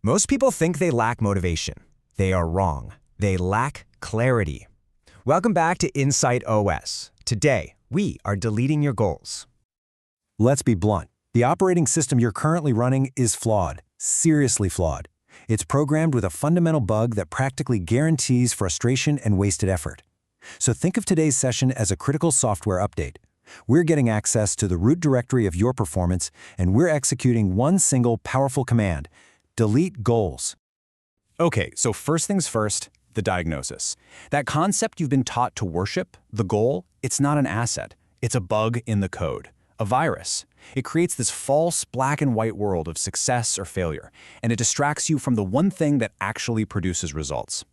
Most people think they lack motivation. They are wrong. They lack clarity. Welcome back to Insight OS. Today, we are deleting your goals. Let's be blunt. The operating system you're currently running is flawed, seriously flawed. It's programmed with a fundamental bug that practically guarantees frustration and wasted effort. So think of today's session as a critical software update. We're getting access to the root directory of your performance, and we're executing one single powerful command: delete goals. Okay, so first things first, the diagnosis. That concept you've been taught to worship, the goal, it's not an asset. It's a bug in the code, a virus. It creates this false black and white world of success or failure, and it distracts you from the one thing that actually produces results.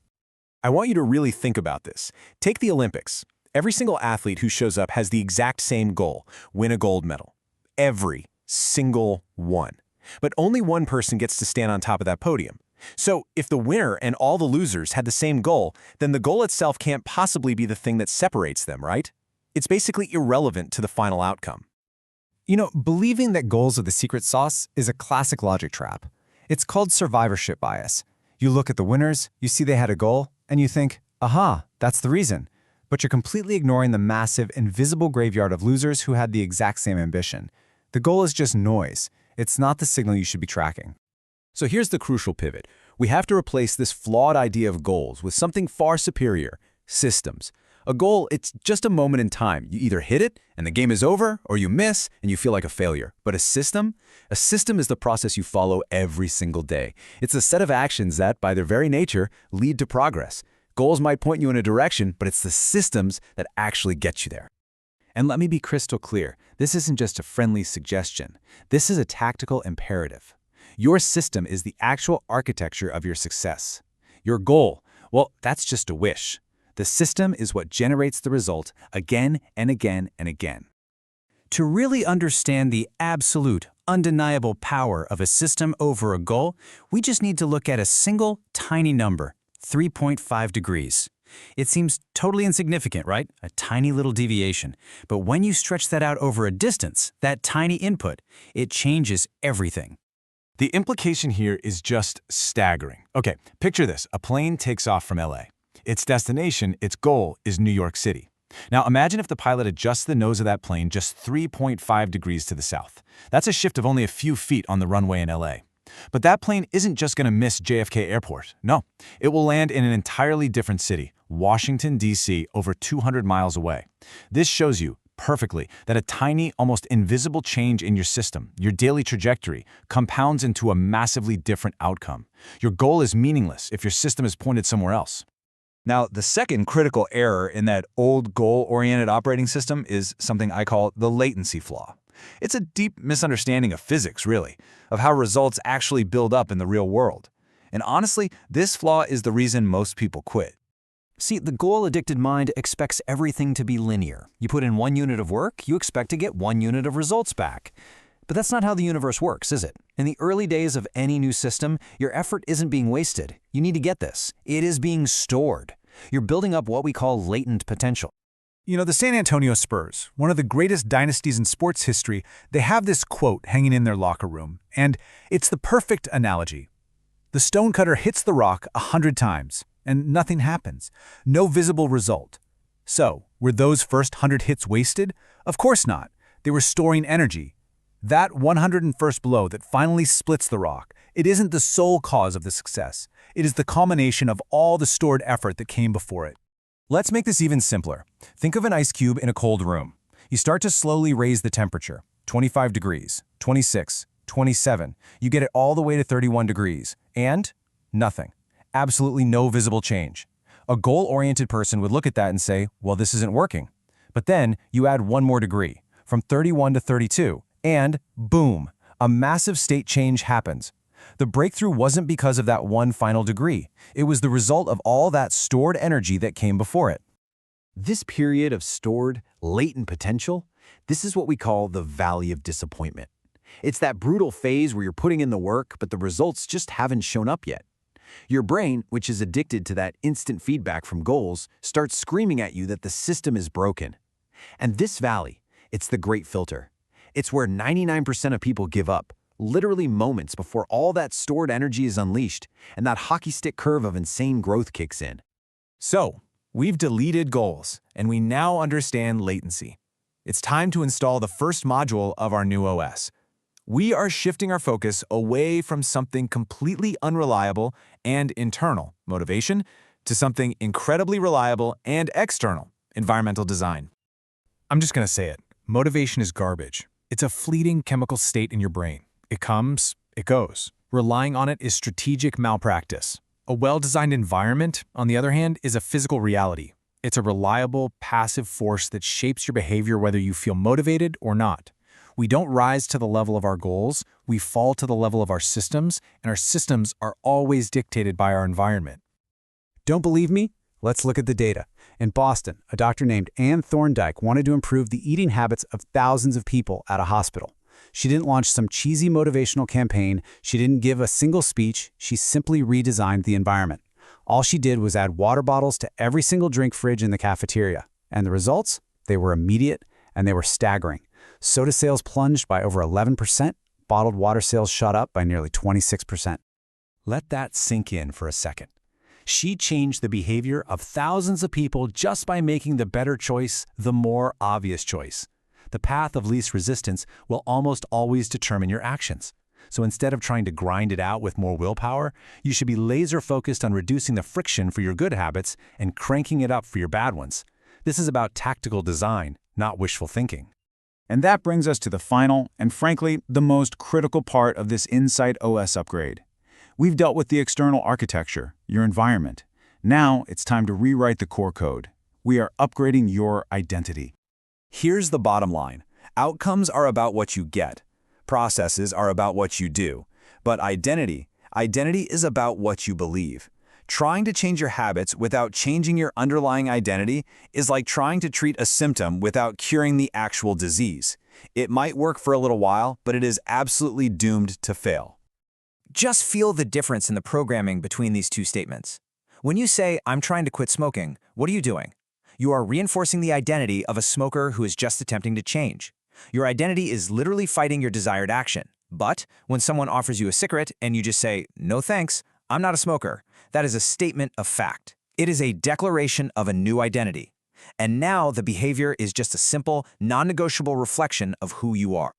I want you to really think about this. Take the Olympics. Every single athlete who shows up has the exact same goal: win a gold medal. Every single one. But only one person gets to stand on top of that podium. So if the winner and all the losers had the same goal, then the goal itself can't possibly be the thing that separates them, right? It's basically irrelevant to the final outcome. You know, believing that goals are the secret sauce is a classic logic trap. It's called survivorship bias. You look at the winners, you see they had a goal, and you think, aha, that's the reason. But you're completely ignoring the massive, invisible graveyard of losers who had the exact same ambition. The goal is just noise. It's not the signal you should be tracking. So here's the crucial pivot. We have to replace this flawed idea of goals with something far superior: systems. A goal, it's just a moment in time. You either hit it and the game is over, or you miss and you feel like a failure. But a system is the process you follow every single day. It's a set of actions that, by their very nature, lead to progress. Goals might point you in a direction, but it's the systems that actually get you there. And let me be crystal clear, this isn't just a friendly suggestion. This is a tactical imperative. Your system is the actual architecture of your success. Your goal, well, that's just a wish. The system is what generates the result again and again and again. To really understand the absolute, undeniable power of a system over a goal, we just need to look at a single, tiny number: 3.5 degrees. It seems totally insignificant, right? A tiny little deviation. But when you stretch that out over a distance, that tiny input, it changes everything. The implication here is just staggering. Okay, picture this. A plane takes off from LA. Its destination, its goal, is New York City. Now imagine if the pilot adjusts the nose of that plane just 3.5 degrees to the south. That's a shift of only a few feet on the runway in LA. But that plane isn't just going to miss JFK Airport. No, it will land in an entirely different city, Washington, D.C., over 200 miles away. This shows you perfectly that a tiny, almost invisible change in your system, your daily trajectory, compounds into a massively different outcome. Your goal is meaningless if your system is pointed somewhere else. Now, the second critical error in that old goal-oriented operating system is something I call the latency flaw. It's a deep misunderstanding of physics, really, of how results actually build up in the real world. And honestly, this flaw is the reason most people quit. See, the goal-addicted mind expects everything to be linear. You put in 1 unit of work, you expect to get 1 unit of results back. But that's not how the universe works, is it? In the early days of any new system, your effort isn't being wasted. You need to get this. It is being stored. You're building up what we call latent potential. You know, the San Antonio Spurs, one of the greatest dynasties in sports history, they have this quote hanging in their locker room, and it's the perfect analogy. The stonecutter hits the rock 100 times, and nothing happens. No visible result. So, were those first 100 hits wasted? Of course not. They were storing energy. That 101st blow that finally splits the rock, it isn't the sole cause of the success. It is the culmination of all the stored effort that came before it. Let's make this even simpler. Think of an ice cube in a cold room. You start to slowly raise the temperature. 25 degrees, 26, 27. You get it all the way to 31 degrees. And nothing. Absolutely no visible change. A goal-oriented person would look at that and say, well, this isn't working. But then you add 1 more degree, from 31 to 32, and boom, a massive state change happens. The breakthrough wasn't because of that one final degree. It was the result of all that stored energy that came before it. This period of stored, latent potential, this is what we call the valley of disappointment. It's that brutal phase where you're putting in the work, but the results just haven't shown up yet. Your brain, which is addicted to that instant feedback from goals, starts screaming at you that the system is broken. And this valley, it's the great filter. It's where 99% of people give up, literally moments before all that stored energy is unleashed and that hockey stick curve of insane growth kicks in. So, we've deleted goals, and we now understand latency. It's time to install the first module of our new OS. We are shifting our focus away from something completely unreliable and internal, motivation, to something incredibly reliable and external, environmental design. I'm just going to say it. Motivation is garbage. It's a fleeting chemical state in your brain. It comes, it goes. Relying on it is strategic malpractice. A well-designed environment, on the other hand, is a physical reality. It's a reliable, passive force that shapes your behavior whether you feel motivated or not. We don't rise to the level of our goals, we fall to the level of our systems, and our systems are always dictated by our environment. Don't believe me? Let's look at the data. In Boston, a doctor named Anne Thorndike wanted to improve the eating habits of thousands of people at a hospital. She didn't launch some cheesy motivational campaign, she didn't give a single speech, she simply redesigned the environment. All she did was add water bottles to every single drink fridge in the cafeteria. And the results? They were immediate and they were staggering. Soda sales plunged by over 11%, bottled water sales shot up by nearly 26%. Let that sink in for a second. She changed the behavior of thousands of people just by making the better choice the more obvious choice. The path of least resistance will almost always determine your actions. So instead of trying to grind it out with more willpower, you should be laser-focused on reducing the friction for your good habits and cranking it up for your bad ones. This is about tactical design, not wishful thinking. And that brings us to the final, and frankly, the most critical part of this Insight OS upgrade. We've dealt with the external architecture, your environment. Now it's time to rewrite the core code. We are upgrading your identity. Here's the bottom line. Outcomes are about what you get. Processes are about what you do. But identity is about what you believe. Trying to change your habits without changing your underlying identity is like trying to treat a symptom without curing the actual disease. It might work for a little while, but it is absolutely doomed to fail. Just feel the difference in the programming between these two statements. When you say, "I'm trying to quit smoking," what are you doing? You are reinforcing the identity of a smoker who is just attempting to change. Your identity is literally fighting your desired action. But when someone offers you a cigarette and you just say, "No thanks, I'm not a smoker," that is a statement of fact. It is a declaration of a new identity. And now the behavior is just a simple, non-negotiable reflection of who you are.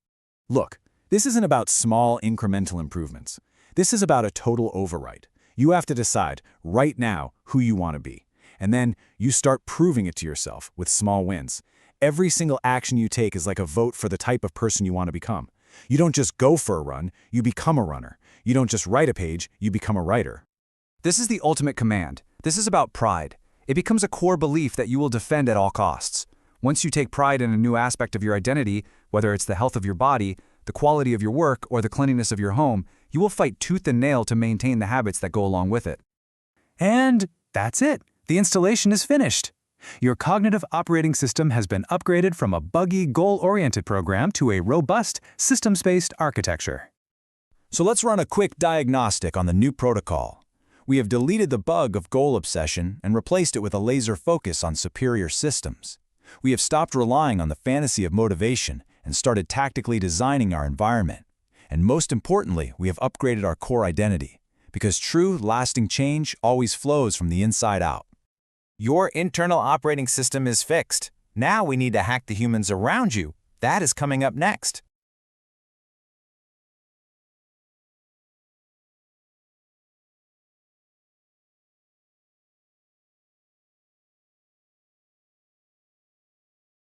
Look, this isn't about small incremental improvements. This is about a total override. You have to decide right now who you want to be. And then you start proving it to yourself with small wins. Every single action you take is like a vote for the type of person you want to become. You don't just go for a run, you become a runner. You don't just write a page, you become a writer. This is the ultimate command. This is about pride. It becomes a core belief that you will defend at all costs. Once you take pride in a new aspect of your identity, whether it's the health of your body, the quality of your work, or the cleanliness of your home, you will fight tooth and nail to maintain the habits that go along with it. And that's it. The installation is finished. Your cognitive operating system has been upgraded from a buggy, goal-oriented program to a robust, systems-based architecture. So let's run a quick diagnostic on the new protocol. We have deleted the bug of goal obsession and replaced it with a laser focus on superior systems. We have stopped relying on the fantasy of motivation and started tactically designing our environment. And most importantly, we have upgraded our core identity, because true, lasting change always flows from the inside out. Your internal operating system is fixed. Now we need to hack the humans around you. That is coming up next.